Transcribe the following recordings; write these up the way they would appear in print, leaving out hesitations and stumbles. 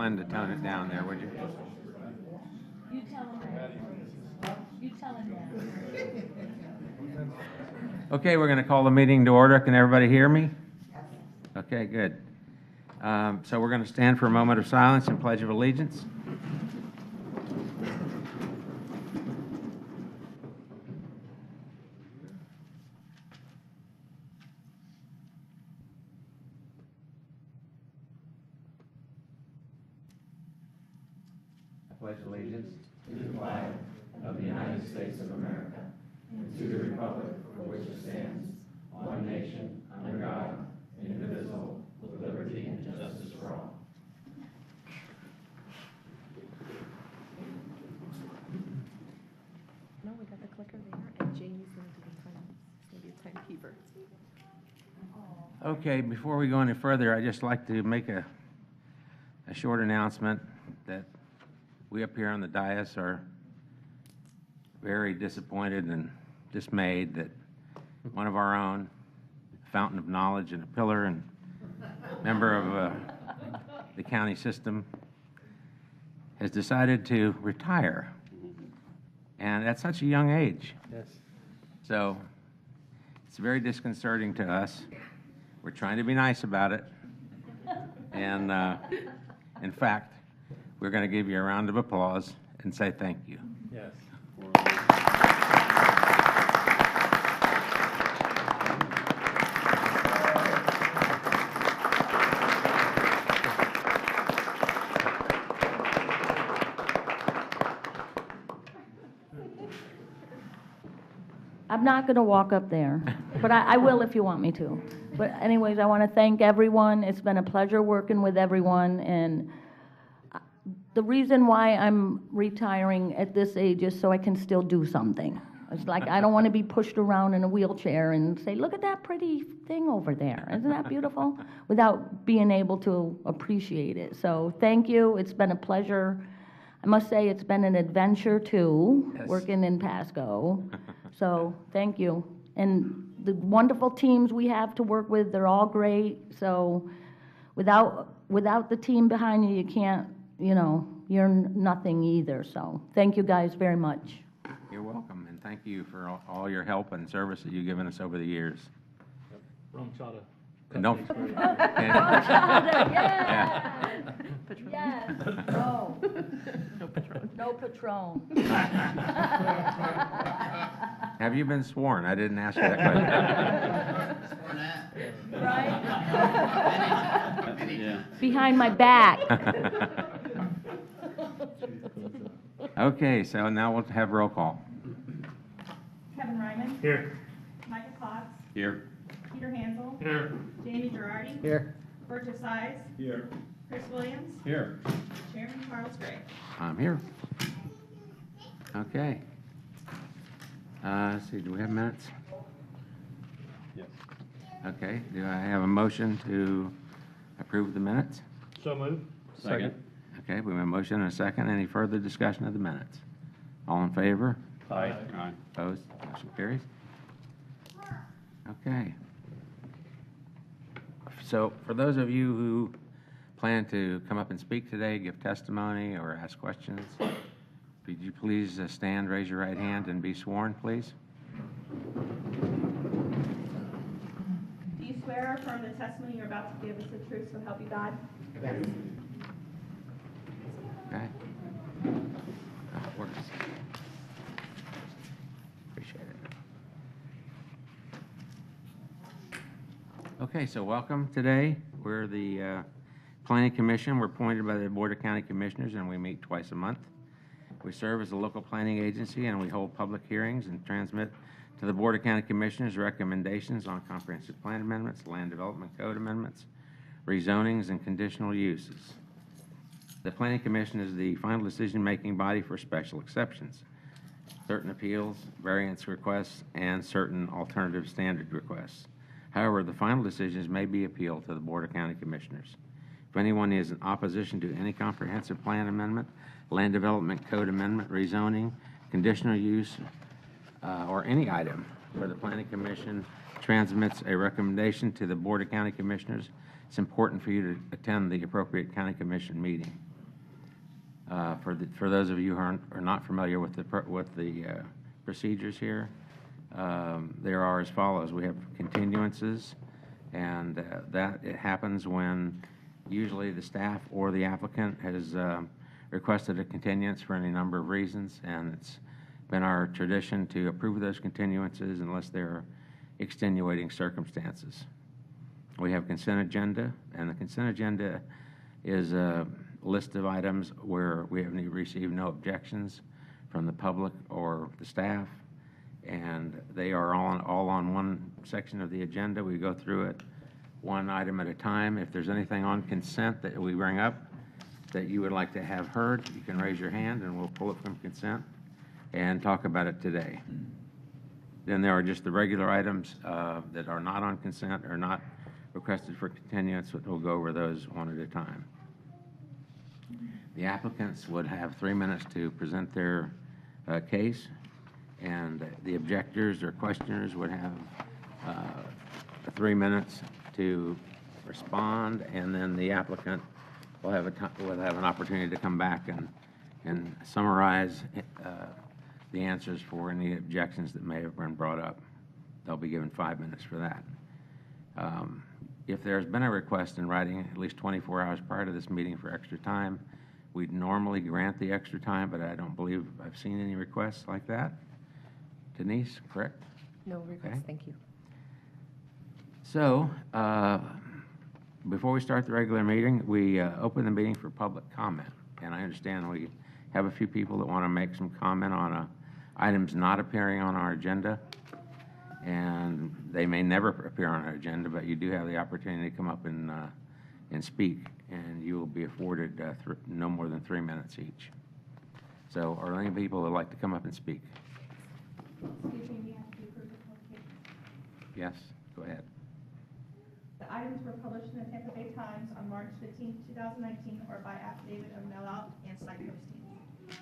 Glenn to tone it down there, would you? You tell him that. You tell him that. Okay, we're going to call the meeting to order. Can everybody hear me? Okay, good. So we're going to stand for a moment of silence and pledge of allegiance. I pledge allegiance to the flag of the United States of America and to the republic for which it stands, one nation, under God, indivisible, with liberty and justice for all. No, we got the clicker there, and Jamie's going to be maybe a timekeeper. Okay, before we go any further, I'd just like to make a short announcement that we up here on the dais are very disappointed and dismayed that one of our own, fountain of knowledge and a pillar and member of the county system, has decided to retire, and at such a young age. Yes. So it's very disconcerting to us. We're trying to be nice about it, and in fact, we're going to give you a round of applause and say thank you. Yes. I'm not going to walk up there, but I will if you want me to. But anyways, I want to thank everyone. It's been a pleasure working with everyone, and the reason why I'm retiring at this age is so I can still do something. It's like I don't want to be pushed around in a wheelchair and say, look at that pretty thing over there. Isn't that beautiful? Without being able to appreciate it. So thank you. It's been a pleasure. I must say it's been an adventure too, Yes. working in Pasco. So thank you. And the wonderful teams we have to work with, they're all great. So without the team behind you, you can't, you're nothing either. So thank you guys very much. You're welcome, and thank you for all your help and service that you've given us over the years. Rum chata. And don't. Yes. Yes. No. No Patron. No Patron. Have you been sworn? I didn't ask you that question. Right? Yeah. Behind my back. Okay, so now we'll have roll call. Kevin Ryman. Here. Michael Potts. Here. Peter Hansel. Here. Jamie Girardi. Here. Burgess Size. Here. Chris Williams. Here. Chairman Carlos Gray. I'm here. Okay. Let's see, do we have minutes? Yes. Okay, do I have a motion to approve the minutes? So moved. Second. Okay, we have a motion and a second. Any further discussion of the minutes? All in favor? Aye. Aye. Opposed? Motion carries. Okay. So for those of you who plan to come up and speak today, give testimony, or ask questions, could you please stand, raise your right hand, and be sworn, please? Do you swear or affirm the testimony you're about to give is the truth, so help you God? Okay. Where is it? Appreciate it. Okay, so welcome today. We're the Planning Commission. We're appointed by the Board of County Commissioners, and we meet twice a month. We serve as a local planning agency, and we hold public hearings and transmit to the Board of County Commissioners recommendations on comprehensive plan amendments, land development code amendments, rezonings, and conditional uses. The Planning Commission is the final decision-making body for special exceptions, certain appeals, variance requests, and certain alternative standard requests. However, the final decisions may be appealed to the Board of County Commissioners. If anyone is in opposition to any comprehensive plan amendment, land development code amendment, rezoning, conditional use, or any item where the Planning Commission transmits a recommendation to the Board of County Commissioners, it's important for you to attend the appropriate County Commission meeting. For those of you who are not familiar with the procedures here, there are as follows. We have continuances, and that it happens when usually the staff or the applicant has requested a continuance for any number of reasons, and it's been our tradition to approve those continuances unless there are extenuating circumstances. We have consent agenda, and the consent agenda is a list of items where we have received no objections from the public or the staff, and they are all on one section of the agenda. We go through it one item at a time. If there's anything on consent that we bring up that you would like to have heard, you can raise your hand and we'll pull it from consent and talk about it today. Then there are just the regular items that are not on consent or not requested for continuance, but we'll go over those one at a time. The applicants would have 3 minutes to present their case, and the objectors or questioners would have 3 minutes to respond, and then the applicant will have an opportunity to come back and summarize the answers for any objections that may have been brought up. They'll be given 5 minutes for that. If there's been a request in writing at least 24 hours prior to this meeting for extra time, we'd normally grant the extra time, but I don't believe I've seen any requests like that. Denise, correct? No requests, Okay. thank you. So, before we start the regular meeting, we open the meeting for public comment. And I understand we have a few people that want to make some comment on items not appearing on our agenda. And they may never appear on our agenda, but you do have the opportunity to come up and speak, and you will be afforded no more than 3 minutes each. So are there any people that would like to come up and speak? Excuse me, we have to approve the publication. Yes, go ahead. The items were published in the Tampa Bay Times on March 15, 2019, or by affidavit of mail-out and site posting.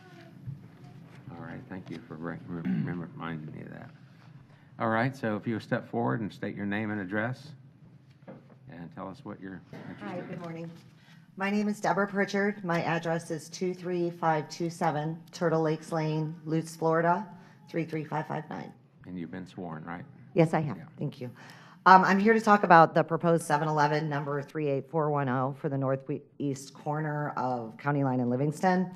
All right, thank you for reminding me of that. All right, so if you will step forward and state your name and address, and tell us what you're interested Hi, in. good morning. My name is Deborah Pritchard. My address is 23527 Turtle Lakes Lane, Lutz, Florida, 33559. And you've been sworn, right? Yes, I have. Yeah. Thank you. I'm here to talk about the proposed 7-Eleven number 38410 for the northeast corner of County Line and Livingston.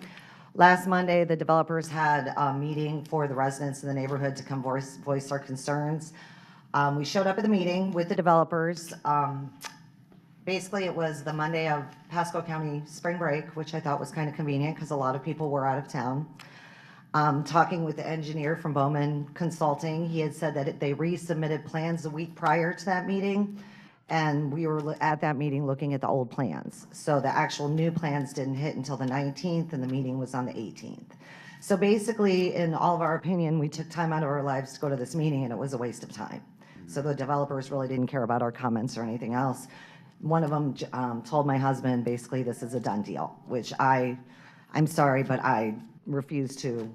Last Monday, the developers had a meeting for the residents in the neighborhood to come voice our concerns. We showed up at the meeting with the developers. Basically, it was the Monday of Pasco County spring break, which I thought was kind of convenient because a lot of people were out of town. Talking with the engineer from Bowman Consulting, he had said that they resubmitted plans a week prior to that meeting, and we were at that meeting looking at the old plans. So the actual new plans didn't hit until the 19th, and the meeting was on the 18th. So basically, in all of our opinion, we took time out of our lives to go to this meeting, and it was a waste of time. So the developers really didn't care about our comments or anything else. One of them told my husband, basically, this is a done deal, which I'm sorry, but I refuse to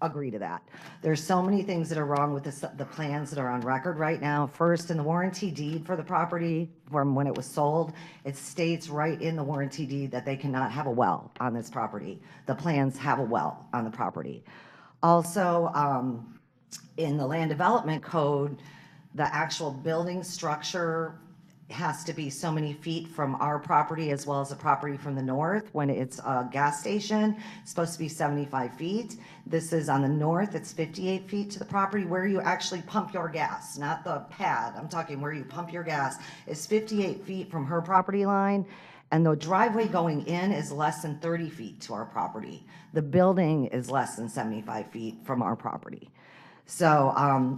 agree to that. There's so many things that are wrong with the plans that are on record right now. First, in the warranty deed for the property from when it was sold, it states right in the warranty deed that they cannot have a well on this property. The plans have a well on the property. Also, in the land development code, the actual building structure has to be so many feet from our property as well as the property from the north. When it's a gas station, it's supposed to be 75 feet. This is on the north, it's 58 feet to the property where you actually pump your gas, not the pad. I'm talking where you pump your gas. It's 58 feet from her property line, and the driveway going in is less than 30 feet to our property. The building is less than 75 feet from our property. So,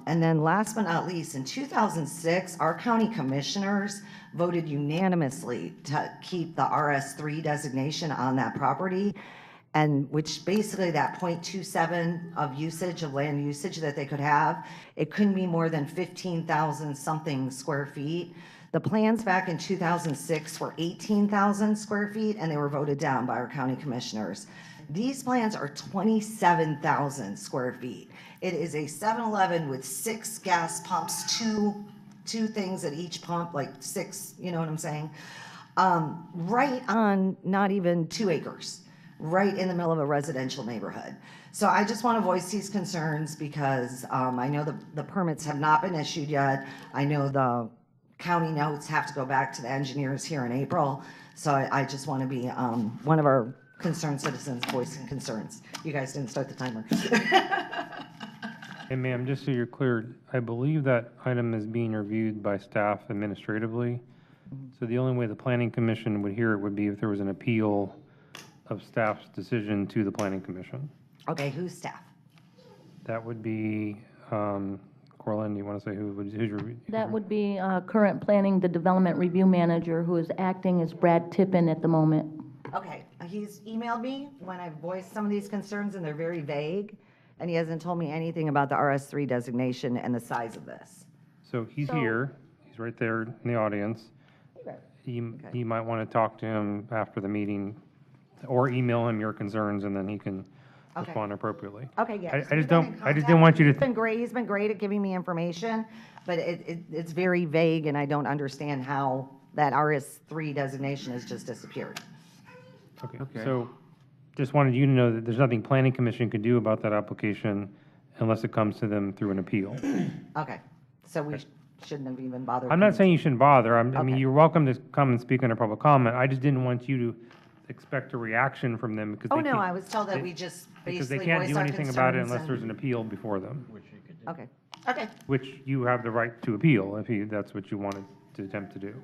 and then last but not least, in 2006, our county commissioners voted unanimously to keep the RS3 designation on that property, and which basically that 0.27 of usage, of land usage that they could have, it couldn't be more than 15,000 something square feet. The plans back in 2006 were 18,000 square feet, and they were voted down by our county commissioners. These plans are 27,000 square feet. It is a 7-Eleven with 6 gas pumps, two things at each pump, like 6, you know what I'm saying? Right on not even 2 acres. right in the middle of a residential neighborhood. So I just want to voice these concerns because I know the permits have not been issued yet. I know the county notes have to go back to the engineers here in April. So I just want to be one of our concerned citizens voicing concerns. You guys didn't start the timer. Hey, ma'am, just so you're clear, I believe that item is being reviewed by staff administratively. So the only way the planning commission would hear it would be if there was an appeal of staff's decision to the planning commission. Okay, who's staff? That would be, Corlin, you want to say who's your? That would be current planning, the development review manager, who is acting as Brad Tippin at the moment. Okay, he's emailed me when I've voiced some of these concerns, and they're very vague, and he hasn't told me anything about the RS3 designation and the size of this. So he's So- here, he's right there in the audience. You might want to talk to him after the meeting, or email him your concerns, and then he can Okay. respond appropriately. Okay, yeah. I we've just been don't, in I just contact. didn't want you He's to, been great, he's been great at giving me information, but it's very vague, and I don't understand how that RS3 designation has just disappeared. okay, Okay. so just wanted you to know that there's nothing planning commission could do about that application unless it comes to them through an appeal. Okay, so we shouldn't have even bothered. I'm not saying you shouldn't bother, I mean, Okay. you're welcome to come and speak under public comment, I just didn't want you to expect a reaction from them because Oh, they no, can't. I was told that they- we just Because they basically can't voice do our anything about it concerns unless there's and- an appeal before them, Okay, okay, which you have the right to appeal if that's what you wanted to attempt to do.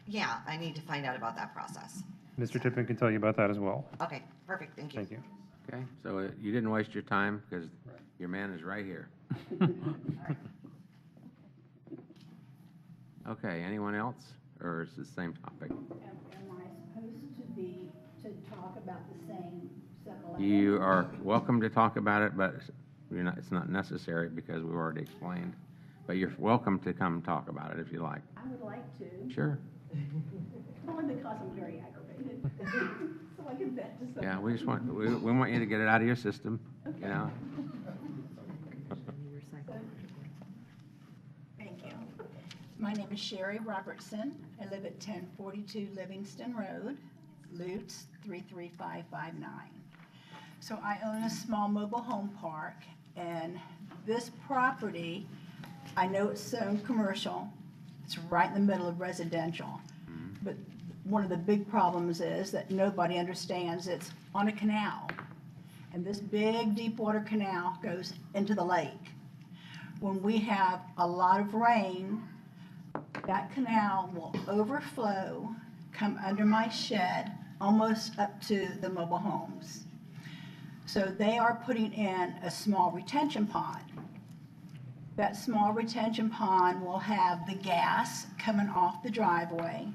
yeah, I need to find out about that process. Mr. Tippin can tell you about that as well. Okay, perfect, thank you. Thank you. Okay, so you didn't waste your time because your man is right here. Okay, anyone else, or is it the same topic? Am I supposed to be, to talk about the same 7-Eleven? You are welcome to talk about it, but you're not, it's not necessary because we've already explained. But you're welcome to come talk about it if you like. I would like to, Sure. only because I'm very aggravated. So I can vent to someone. Yeah, we just want, we want you to get it out of your system, you know? Thank you. My name is Sherry Robertson. I live at 1042 Livingston Road, Lutz 33559. So I own a small mobile home park, and this property, I know it's zoned commercial. It's right in the middle of residential. But one of the big problems is that nobody understands it's on a canal. And this big deep water canal goes into the lake. When we have a lot of rain, that canal will overflow, come under my shed, almost up to the mobile homes. So they are putting in a small retention pond. That small retention pond will have the gas coming off the driveway,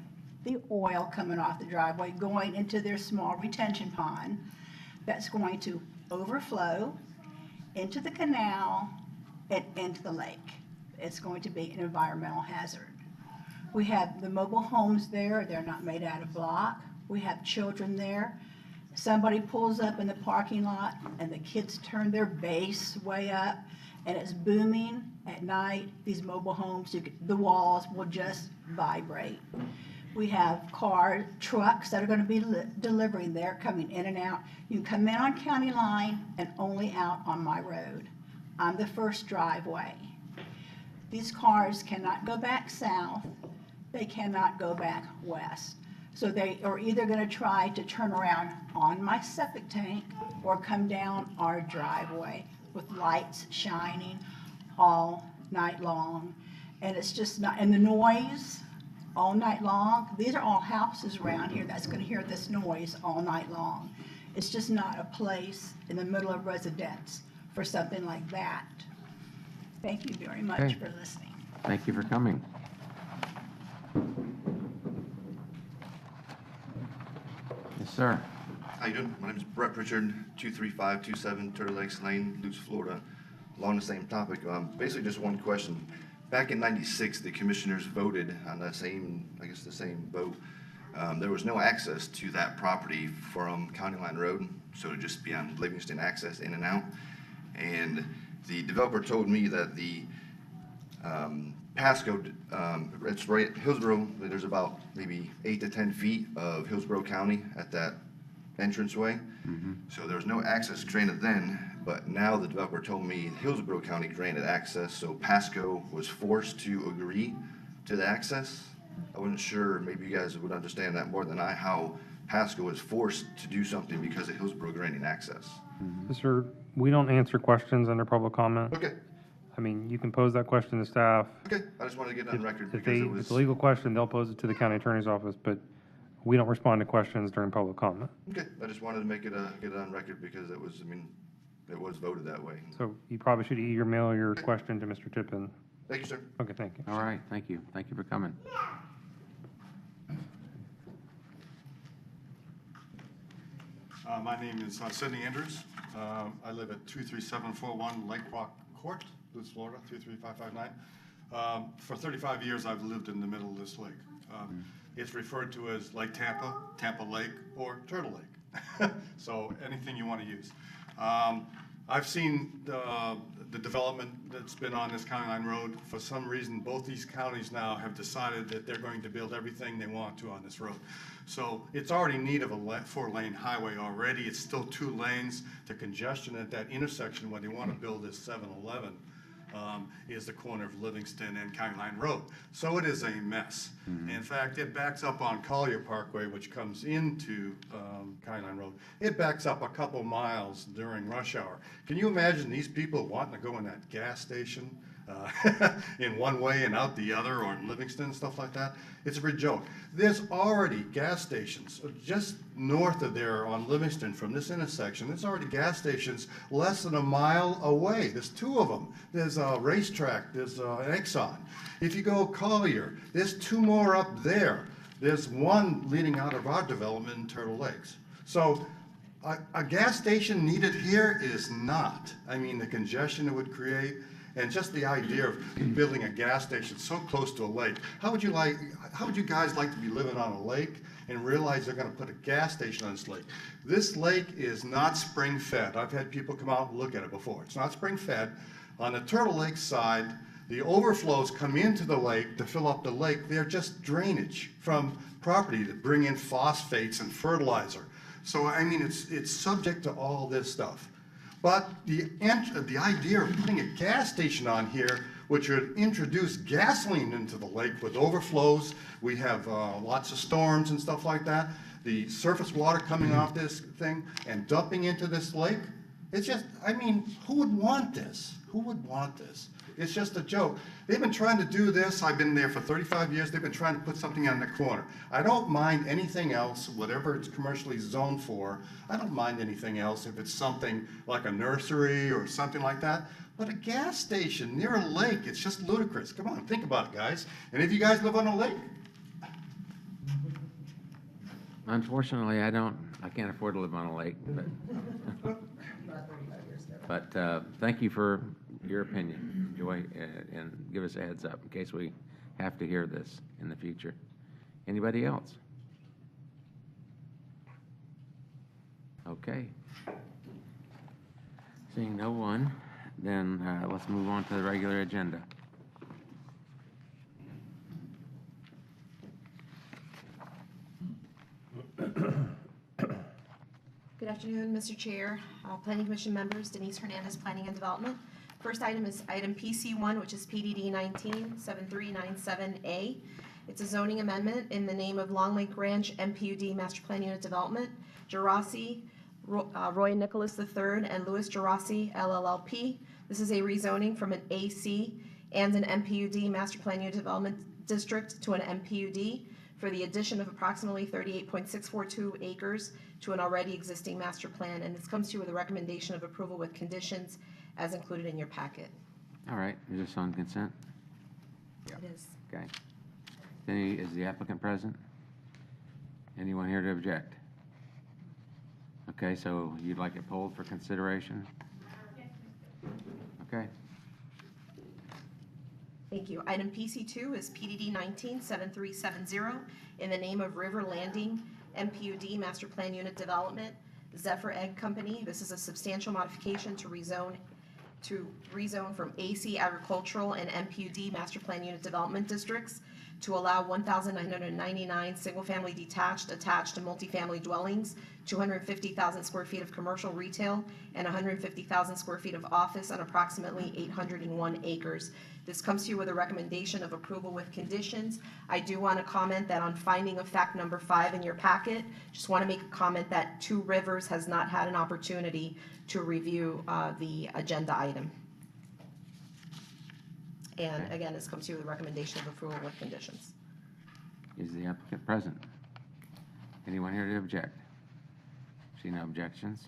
the oil coming off the driveway, going into their small retention pond. That's going to overflow into the canal and into the lake. It's going to be an environmental hazard. We have the mobile homes there, they're not made out of block. We have children there. Somebody pulls up in the parking lot and the kids turn their bass way up and it's booming at night. These mobile homes, the walls will just vibrate. We have trucks that are going to be delivering there, coming in and out. You can come in on county line and only out on my road. I'm the first driveway. These cars cannot go back south. They cannot go back west. So they are either going to try to turn around on my septic tank or come down our driveway with lights shining all night long. And it's just not, and the noise all night long. These are all houses around here that's going to hear this noise all night long. It's just not a place in the middle of residence for something like that. Thank you very much Okay. for listening. Thank you for coming. Yes, sir. How you doing? My name is Brett Pritchard, 23527 Turtle Lakes Lane, Lutz, Florida. Along the same topic, basically just one question. Back in '96, the commissioners voted on the same vote. There was no access to that property from County Line Road, so it'd just be on Livingston access in and out. And the developer told me that the Pasco, it's right at Hillsborough, there's about maybe 8 to 10 feet of Hillsborough County at that entranceway. So there was no access granted then, but now the developer told me Hillsborough County granted access, so Pasco was forced to agree to the access. I wasn't sure, maybe you guys would understand that more than I, how Pasco was forced to do something because of Hillsborough granting access. Sir, we don't answer questions under public comment. Okay, I mean, you can pose that question to staff. okay, I just wanted to get that on record If because it if was. it's a legal question, they'll pose it to the county attorney's office, but we don't respond to questions during public comment. Okay, I just wanted to make it, get it on record because it was, I mean, it was voted that way. So you probably should email your question to Mr. Tippin. Thank you, sir. Okay, thank you. All right, thank you. Thank you for coming. My name is Sidney Andrews. I live at 23741 Lake Rock Court, Lewis, Florida, 33559. For 35 years, I've lived in the middle of this lake. It's referred to as Lake Tampa, Tampa Lake, or Turtle Lake. So anything you want to use. I've seen the development that's been on this County Line Road. For some reason, both these counties now have decided that they're going to build everything they want to on this road. So it's already in need of a 4-lane highway already. It's still 2 lanes. The congestion at that intersection when they want to build this 7-Eleven is the corner of Livingston and County Line Road. So it is a mess. In fact, it backs up on Collier Parkway, which comes into County Line Road. It backs up a couple miles during rush hour. Can you imagine these people wanting to go in that gas station in one way and out the other, or in Livingston and stuff like that? It's a big joke. There's already gas stations just north of there on Livingston from this intersection. There's already gas stations less than a mile away. There's 2 of them. There's a racetrack, there's an Exxon. If you go Collier, there's 2 more up there. There's 1 leading out of our development in Turtle Lakes. So a gas station needed here is not. I mean, the congestion it would create, and just the idea of building a gas station so close to a lake. How would you guys like to be living on a lake and realize they're going to put a gas station on this lake? This lake is not spring fed. I've had people come out and look at it before. It's not spring fed. On the Turtle Lake side, the overflows come into the lake to fill up the lake. They're just drainage from property that bring in phosphates and fertilizer. So, I mean, it's subject to all this stuff. But the idea of putting a gas station on here, which would introduce gasoline into the lake with overflows, we have lots of storms and stuff like that, the surface water coming off this thing and dumping into this lake, it's just, I mean, who would want this? Who would want this? It's just a joke. They've been trying to do this. I've been there for 35 years. They've been trying to put something on the corner. I don't mind anything else, whatever it's commercially zoned for. I don't mind anything else if it's something like a nursery or something like that. But a gas station near a lake, it's just ludicrous. Come on, think about it, guys. And if you guys live on a lake. Unfortunately, I can't afford to live on a lake, but thank you for your opinion, Joy, and give us a heads up in case we have to hear this in the future. Anybody else? Okay. Seeing no one, then let's move on to the regular agenda. Good afternoon, Mr. Chair, Planning Commission members, Denise Hernandez, Planning and Development. First item is item PC1, which is PDD 197397A. It's a zoning amendment in the name of Long Lake Ranch MPUD Master Plan Unit Development, Gerasi, Roy Nicholas III, and Louis Gerasi, LLLP. This is a rezoning from an AC and an MPUD Master Plan Unit Development District to an MPUD for the addition of approximately 38.642 acres to an already existing master plan, and this comes to you with a recommendation of approval with conditions as included in your packet. All right, is this on consent? It is. Okay. Is the applicant present? Anyone here to object? Okay, so you'd like it pulled for consideration? Okay. Thank you. Item PC2 is PDD 197370 in the name of River Landing MPUD Master Plan Unit Development, Zephyr Egg Company. This is a substantial modification to rezone from AC Agricultural and MPUD Master Plan Unit Development Districts to allow 1,999 single-family detached, attached, and multifamily dwellings, 250,000 square feet of commercial retail, and 150,000 square feet of office on approximately 801 acres. This comes to you with a recommendation of approval with conditions. I do want to comment that on finding of fact number 5 in your packet, just want to make a comment that Two Rivers has not had an opportunity to review the agenda item. And again, this comes to you with a recommendation of approval with conditions. Is the applicant present? Anyone here to object? See no objections?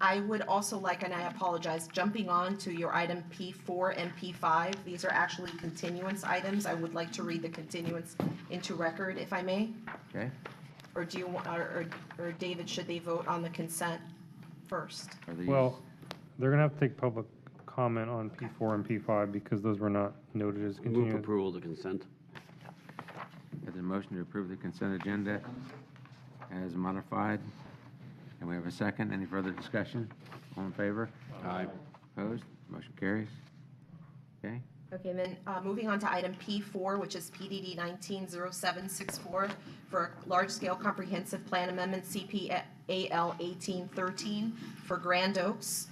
I would also like, and I apologize, jumping on to your item P4 and P5, these are actually continuance items. I would like to read the continuance into record, if I may. Okay? Or do you want, or David, should they vote on the consent first? Are these, Well, they're gonna have to take public comment on P4 and P5 because those were not noted as Move continued. approval to consent. there's a motion to approve the consent agenda as modified. And we have a second. Any further discussion? All in favor? Aye. Opposed? Motion carries. Okay? Okay, and then moving on to item P4, which is PDD 190764 for large-scale comprehensive plan amendment CPAL 1813 for Grand Oaks.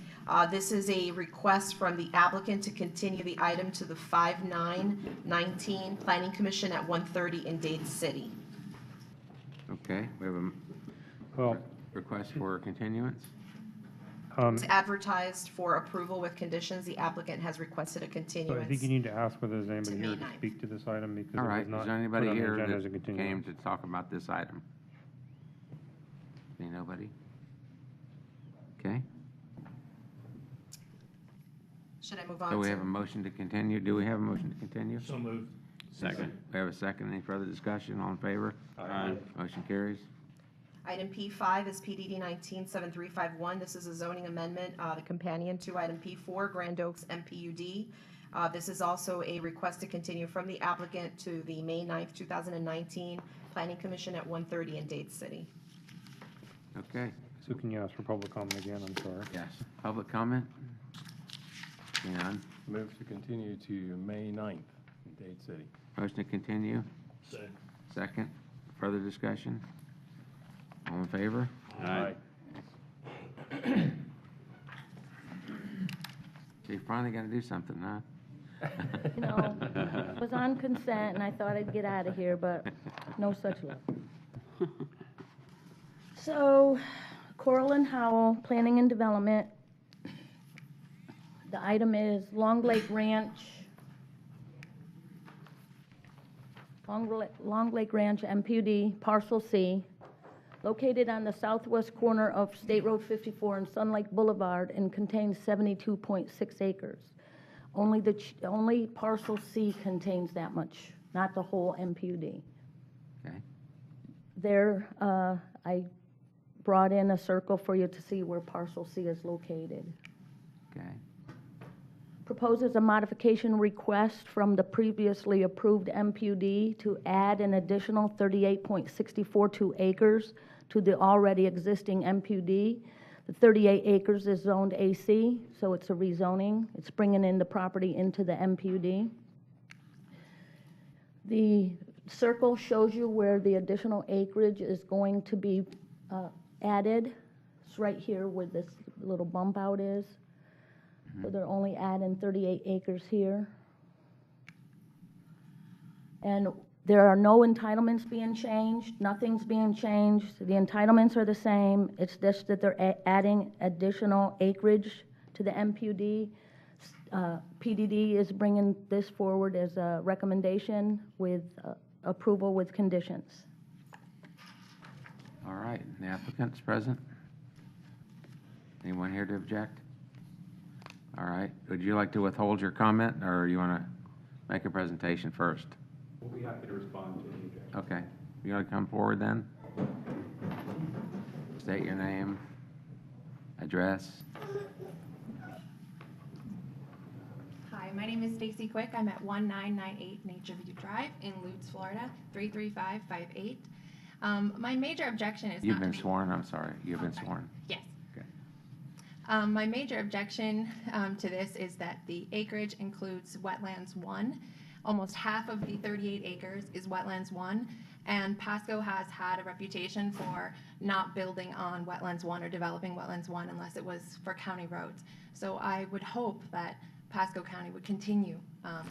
This is a request from the applicant to continue the item to the 5/9/19 Planning Commission at 1:30 in Dade City. Okay, we have a Well, request for continuance. It's advertised for approval with conditions. The applicant has requested a so I continuance. think you need to ask whether there's anybody May here to 9th. speak to this item because it All right, was not is there put anybody on the here agenda as a that came continuance. to talk about this item? See nobody? Okay, Should I move on so we to? have a motion to continue. Do we have a motion to continue? So moved. Second. We have a second. Any further discussion? All in favor? Aye. Motion carries. Item P5 is PDD 197351. This is a zoning amendment, the companion to item P4, Grand Oaks MPUD. This is also a request to continue from the applicant to the May 9th, 2019 Planning Commission at 1:30 in Dade City. Okay, So can you ask for public comment again? I'm sorry. yes. Public comment? Seeing none. Move to continue to May 9th in Dade City. Motion to continue. Second. Further discussion? All in favor? Aye. So you finally got to do something, huh? You know, it was on consent, and I thought I'd get out of here, but no such luck. So, Coral and Howell, Planning and Development. The item is Long Lake Ranch. Long Lake Ranch MPUD, Parcel C, located on the southwest corner of State Road 54 and Sun Lake Boulevard, and contains 72.6 acres. Only Parcel C contains that much, not the whole MPUD. Okay. There, I brought in a circle for you to see where Parcel C is located. Okay. Proposes a modification request from the previously approved MPUD to add an additional 38.642 acres to the already existing MPUD. The 38 acres is zoned AC, so it's a rezoning. It's bringing in the property into the MPUD. The circle shows you where the additional acreage is going to be added. It's right here where this little bump out is. So they're only adding 38 acres here. And there are no entitlements being changed, nothing's being changed. The entitlements are the same, it's just that they're adding additional acreage to the MPUD. PDD is bringing this forward as a recommendation with approval with conditions. All right, the applicant's present. Anyone here to object? All right, would you like to withhold your comment, or you want to make a presentation first? We'll be happy to respond to any objection. Okay, you want to come forward then? State your name, address. Hi, my name is Stacy Quick. I'm at 1998 Nature View Drive in Lutz, Florida, 33558. My major objection is You've not been to be- sworn, I'm sorry, you've been sworn. Yes. Okay. My major objection to this is that the acreage includes Wetlands 1. Almost half of the 38 acres is Wetlands 1, and Pasco has had a reputation for not building on Wetlands 1 or developing Wetlands 1 unless it was for county roads. So I would hope that Pasco County would continue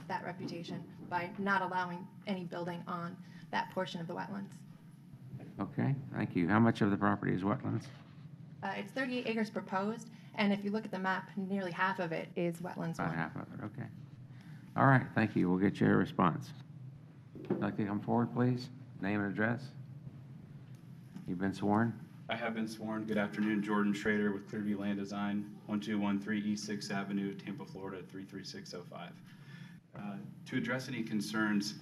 that reputation by not allowing any building on that portion of the wetlands. Okay, thank you. How much of the property is wetlands? It's 38 acres proposed, and if you look at the map, nearly half of it is Wetlands 1. About half of it, okay. All right, thank you. We'll get you a response. Would you like to come forward, please? Name and address. You've been sworn. I have been sworn. Good afternoon, Jordan Schrader with Clearview Land Design, 1213 East 6th Avenue, Tampa, Florida, 33605. To address any concerns,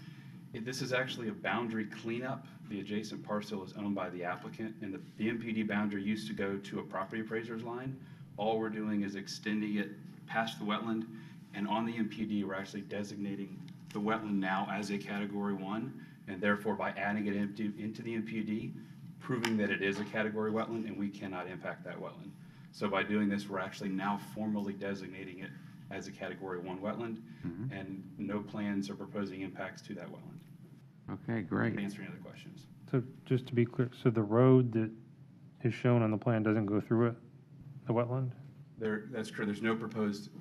this is actually a boundary cleanup. The adjacent parcel is owned by the applicant, and the MPD boundary used to go to a property appraiser's line. All we're doing is extending it past the wetland, and on the MPD, we're actually designating the wetland now as a Category 1, and therefore by adding it into the MPD, proving that it is a category wetland and we cannot impact that wetland. So by doing this, we're actually now formally designating it as a Category 1 wetland, and no plans or proposing impacts to that wetland. Okay, great. Answer any other questions. So just to be clear, so the road that is shown on the plan doesn't go through it, the wetland? That's correct. There's no proposed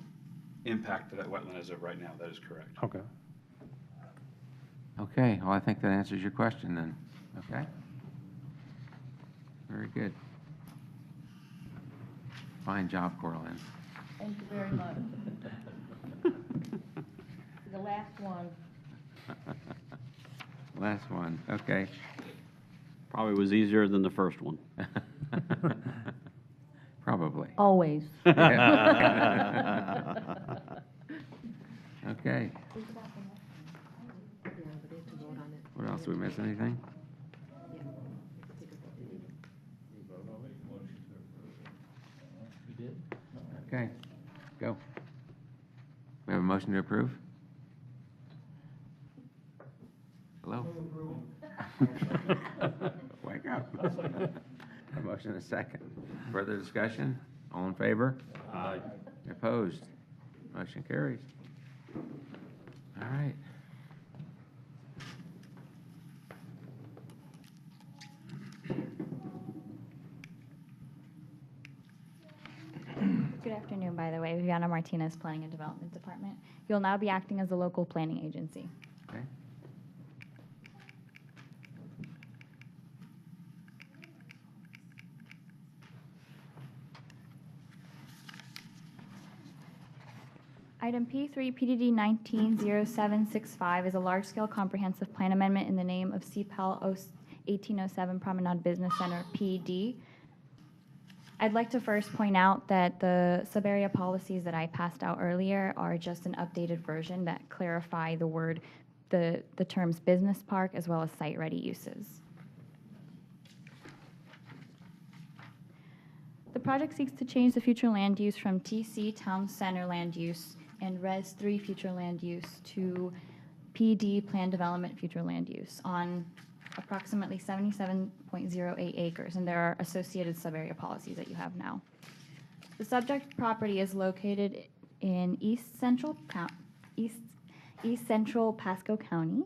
impact to that wetland as of right now. That is correct. Okay. Okay, well, I think that answers your question then. Okay? Very good. Fine job, Corlin. Thank you very much. The last one. Last one, okay. Probably was easier than the first one. Probably. Always. Okay. What else? Did we miss anything? Okay, go. We have a motion to approve? Hello? Wake up. A motion and a second. Further discussion? All in favor? Aye. Opposed? Motion carries. All right. Good afternoon, by the way. Viviana Martinez, Planning and Development Department. You'll now be acting as a local planning agency. Okay. Item P3, PDD 190765 is a large-scale comprehensive plan amendment in the name of CPAL 1807 Promenade Business Center, PD. I'd like to first point out that the sub-area policies that I passed out earlier are just an updated version that clarify the terms business park as well as site-ready uses. The project seeks to change the future land use from TC Town Center land use and Res 3 future land use to PD Plan Development future land use on approximately 77.08 acres, and there are associated sub-area policies that you have now. The subject property is located in East Central Pasco County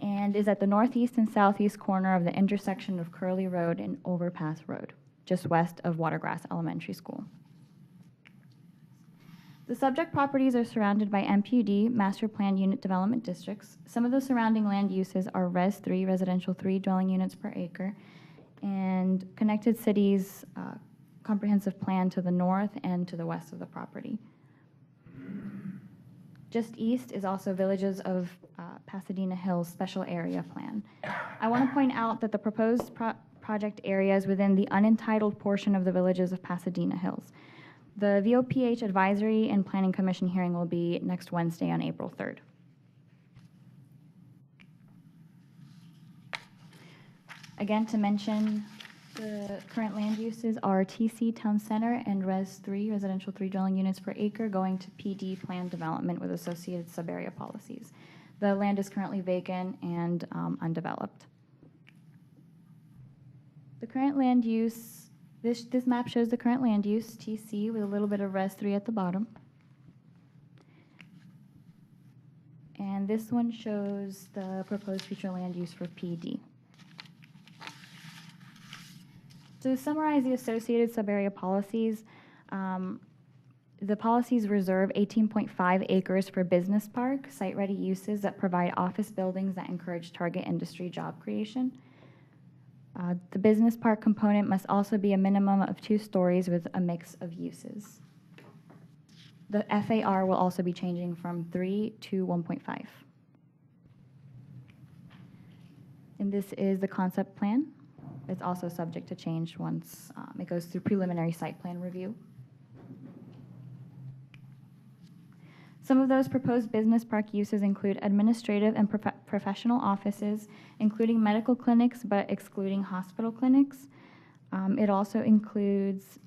and is at the northeast and southeast corner of the intersection of Curly Road and Overpass Road, just west of Watergrass Elementary School. The subject properties are surrounded by MPUD, Master Plan Unit Development Districts. Some of the surrounding land uses are Res 3, Residential 3 dwelling units per acre, and Connected Cities Comprehensive Plan to the north and to the west of the property. Just east is also Villages of Pasadena Hills Special Area Plan. I want to point out that the proposed project area is within the unentitled portion of the Villages of Pasadena Hills. The VOPH Advisory and Planning Commission hearing will be next Wednesday on April 3rd. Again, to mention, the current land uses are TC Town Center and Res 3, Residential 3 dwelling units per acre, going to PD Plan Development with associated sub-area policies. The land is currently vacant and undeveloped. The current land use This map shows the current land use, TC, with a little bit of Res 3 at the bottom. And this one shows the proposed future land use for PD. So to summarize the associated sub-area policies, the policies reserve 18.5 acres for business park, site-ready uses that provide office buildings that encourage target industry job creation. The business park component must also be a minimum of 2 stories with a mix of uses. The FAR will also be changing from 3 to 1.5. And this is the concept plan. It's also subject to change once it goes through preliminary site plan review. Some of those proposed business park uses include administrative and professional offices, including medical clinics, but excluding hospital clinics. It also includes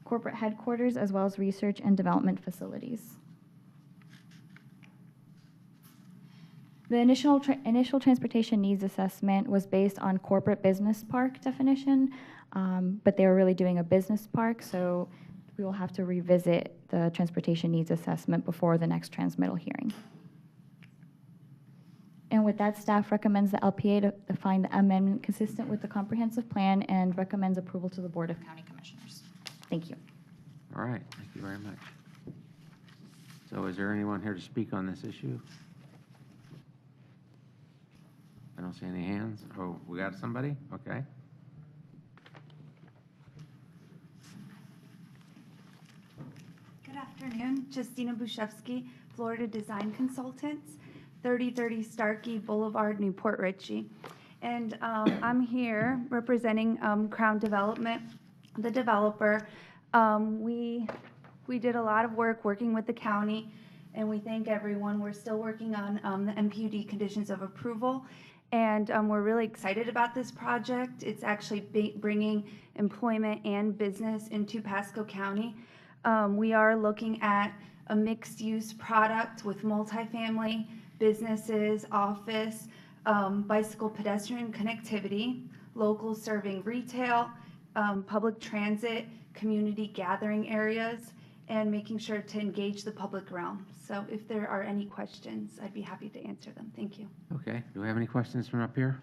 corporate headquarters as well as research and development facilities. The initial transportation needs assessment was based on corporate business park definition, but they were really doing a business park, so we will have to revisit the transportation needs assessment before the next transmittal hearing. And with that, staff recommends the LPA to find the amendment consistent with the comprehensive plan and recommends approval to the Board of County Commissioners. Thank you. All right, thank you very much. So is there anyone here to speak on this issue? I don't see any hands. Oh, we got somebody? Okay. Good afternoon, Justina Bushevsky, Florida Design Consultants, 3030 Starkey Boulevard, Newport Richey. And I'm here representing Crown Development, the developer. We did a lot of work working with the county, and we thank everyone. We're still working on the MPUD conditions of approval, and we're really excited about this project. It's actually bringing employment and business into Pasco County. We are looking at a mixed-use product with multifamily, businesses, office, bicycle pedestrian connectivity, locals serving retail, public transit, community gathering areas, and making sure to engage the public realm. So if there are any questions, I'd be happy to answer them. Thank you. Okay, do we have any questions from up here?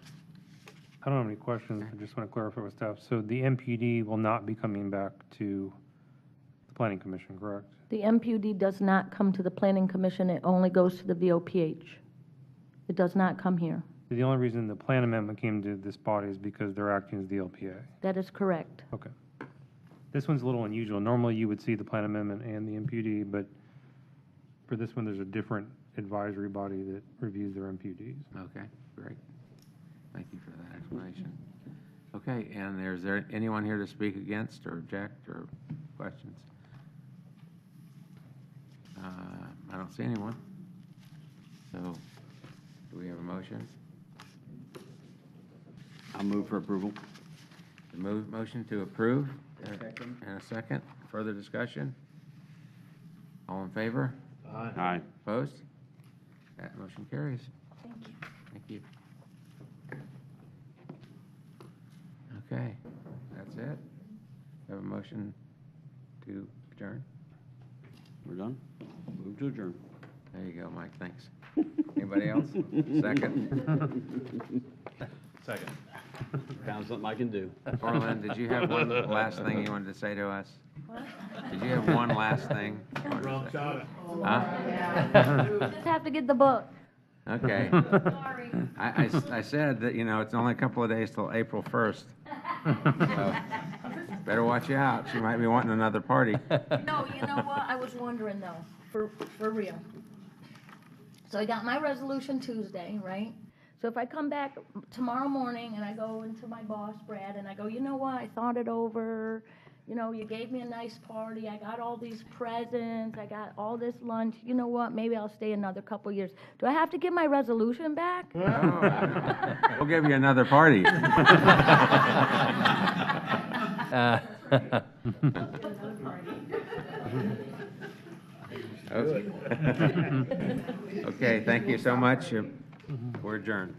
I don't have any questions. I just want to clarify with staff. So the MPD will not be coming back to the Planning Commission, correct? The MPUD does not come to the Planning Commission, it only goes to the VOPH. It does not come here. The only reason the plan amendment came to this body is because they're acting as the LPA. That is correct. Okay. This one's a little unusual. Normally you would see the plan amendment and the MPD, but for this one, there's a different advisory body that reviews their MPDs. Okay, great. Thank you for that explanation. Okay, and is there anyone here to speak against or object or questions? I don't see anyone. So, do we have a motion? I'll move for approval. The motion to approve. And a second. Further discussion? All in favor? Aye. Opposed? That motion carries. Thank you. Thank you. Okay, that's it. Have a motion to adjourn? We're done? Move to adjourn. There you go, Mike, thanks. Anybody else? Second? Second. Found something I can do. Orlin, did you have one last thing you wanted to say to us? Did you have one last thing? Wrong shot. Huh? Just have to get the book. Okay. Sorry. I said that, it's only a couple of days till April 1st. So, better watch out. She might be wanting another party. No, you know what? I was wondering though, for real. So I got my resolution Tuesday, right? So if I come back tomorrow morning and I go into my boss, Brad, and I go, you know what? I thought it over. You gave me a nice party. I got all these presents. I got all this lunch. You know what? Maybe I'll stay another couple years. Do I have to give my resolution back? No. We'll give you another party. Okay, thank you so much. We're adjourned.